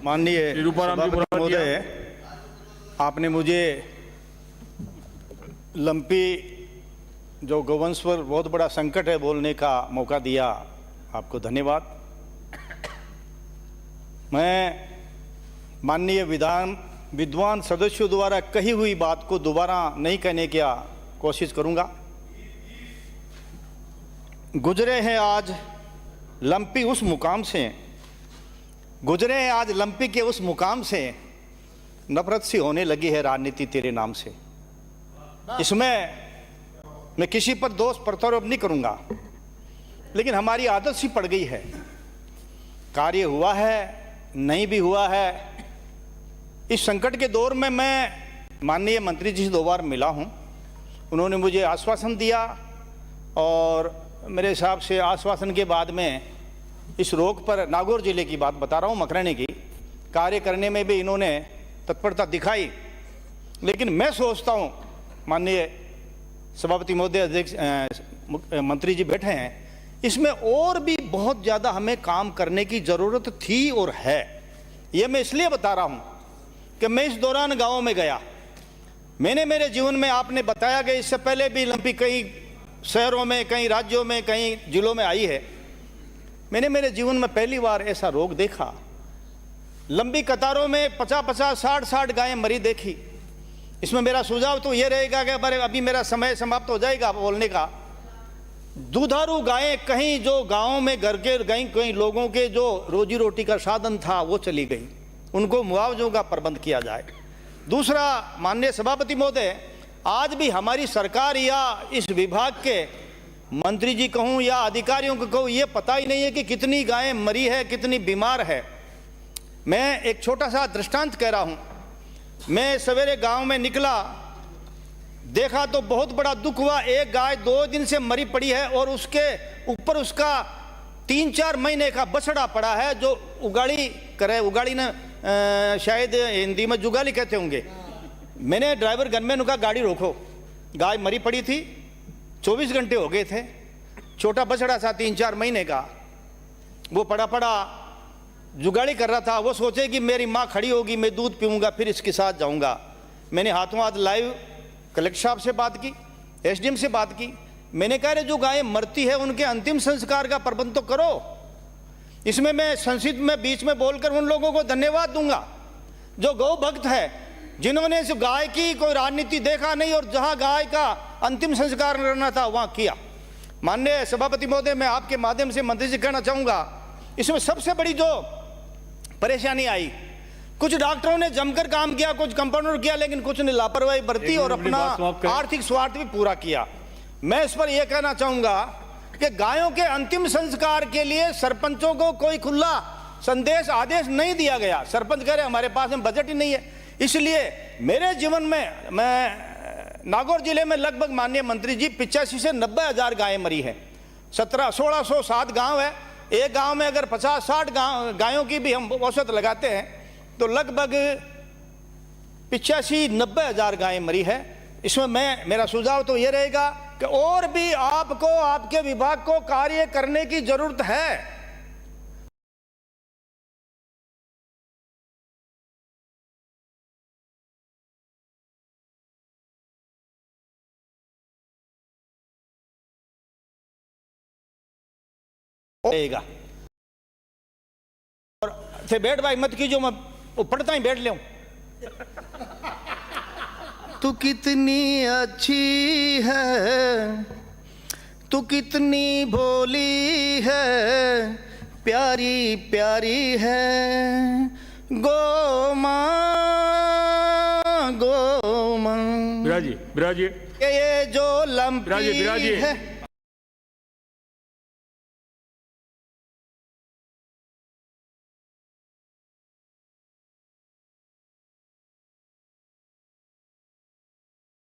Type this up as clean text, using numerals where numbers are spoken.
माननीय महोदय, आपने मुझे लंपी जो गौवंश पर बहुत बड़ा संकट है बोलने का मौका दिया, आपको धन्यवाद। मैं माननीय विद्वान सदस्यों द्वारा कही हुई बात को दोबारा नहीं कहने की कोशिश करूंगा। गुजरे हैं आज लंपी उस मुकाम से, गुजरे हैं आज लंपी के उस मुकाम से, नफरत सी होने लगी है राजनीति तेरे नाम से। इसमें मैं किसी पर दोष प्रत्यारोप नहीं करूंगा, लेकिन हमारी आदत सी पड़ गई है। कार्य हुआ है, नहीं भी हुआ है। इस संकट के दौर में मैं माननीय मंत्री जी से 2 बार मिला हूं। उन्होंने मुझे आश्वासन दिया और मेरे हिसाब से आश्वासन के बाद में इस रोग पर, नागौर जिले की बात बता रहा हूं, मकरानी की, कार्य करने में भी इन्होंने तत्परता दिखाई। लेकिन मैं सोचता हूं, माननीय सभापति महोदय, अध्यक्ष मंत्री जी बैठे हैं, इसमें और भी बहुत ज़्यादा हमें काम करने की ज़रूरत थी और है। ये मैं इसलिए बता रहा हूँ कि मैं इस दौरान गाँव में गया। मैंने मेरे जीवन में, आपने बताया कि इससे पहले भी लंपी कई शहरों में, कई राज्यों में, कई जिलों में आई है। मैंने मेरे जीवन में पहली बार ऐसा रोग देखा। लंबी कतारों में 50-50, 60-60 गायें मरी देखी। इसमें मेरा सुझाव तो ये रहेगा कि अभी मेरा समय समाप्त हो जाएगा बोलने का। दुधारू गायें कहीं जो गाँव में घर के कई लोगों के जो रोजी रोटी का साधन था वो चली गई, उनको मुआवजों का प्रबंध किया जाए। दूसरा, माननीय सभापति महोदय, आज भी हमारी सरकार या इस विभाग के मंत्री जी कहूँ या अधिकारियों को कहूँ, ये पता ही नहीं है कि कितनी गायें मरी है, कितनी बीमार है। मैं एक छोटा सा दृष्टांत कह रहा हूँ। मैं सवेरे गांव में निकला, देखा तो बहुत बड़ा दुख हुआ। एक गाय 2 दिन से मरी पड़ी है और उसके ऊपर उसका 3-4 महीने का बछड़ा पड़ा है जो उगाड़ी करे। उगाड़ी ना शायद हिंदी में जुगाली कहते होंगे। मैंने ड्राइवर गनमैन का गाड़ी रोको, गाय मरी पड़ी थी, 24 घंटे हो गए थे। छोटा बछड़ा था 3-4 महीने का, वो पड़ा जुगाड़ी कर रहा था। वो सोचे कि मेरी माँ खड़ी होगी, मैं दूध पीऊँगा, फिर इसके साथ जाऊँगा। मैंने हाथों हाथ लाइव कलेक्टर साहब से बात की, एसडीएम से बात की। मैंने कहा रे, जो गायें मरती है उनके अंतिम संस्कार का प्रबंध तो करो। इसमें मैं संसद में बीच में बोलकर उन लोगों को धन्यवाद दूंगा जो गौ भक्त है, जिन्होंने इस गाय की कोई राजनीति देखा नहीं और जहां गाय का अंतिम संस्कार करना था वहां किया। माननीय सभापति महोदय, मैं आपके माध्यम से मंत्री जी कहना चाहूंगा, इसमें सबसे बड़ी जो परेशानी आई, कुछ डॉक्टरों ने जमकर काम किया, कुछ कंपाउंडर किया, लेकिन कुछ ने लापरवाही बरती और अपना आर्थिक स्वार्थ भी पूरा किया। मैं इस पर यह कहना चाहूंगा कि गायों के अंतिम संस्कार के लिए सरपंचों को कोई खुला संदेश आदेश नहीं दिया गया। सरपंच कह रहे हमारे पास में बजट ही नहीं है। इसलिए मेरे जीवन में, मैं नागौर जिले में लगभग, माननीय मंत्री जी, 85 से 90 हज़ार गायें मरी है। 1607 गांव है। एक गांव में अगर 50-60 गायों की भी हम औसत लगाते हैं तो लगभग 85-90 हज़ार गायें मरी है। इसमें मेरा सुझाव तो ये रहेगा कि और भी आपको, आपके विभाग को कार्य करने की जरूरत है। और थे बैठ भाई मत कीजिए, मैं पढ़ता ही बैठ ले। तू कितनी अच्छी है, तू कितनी भोली है, प्यारी प्यारी है गौ माँ, गौ माँ। बिराजी ये जो लंपी है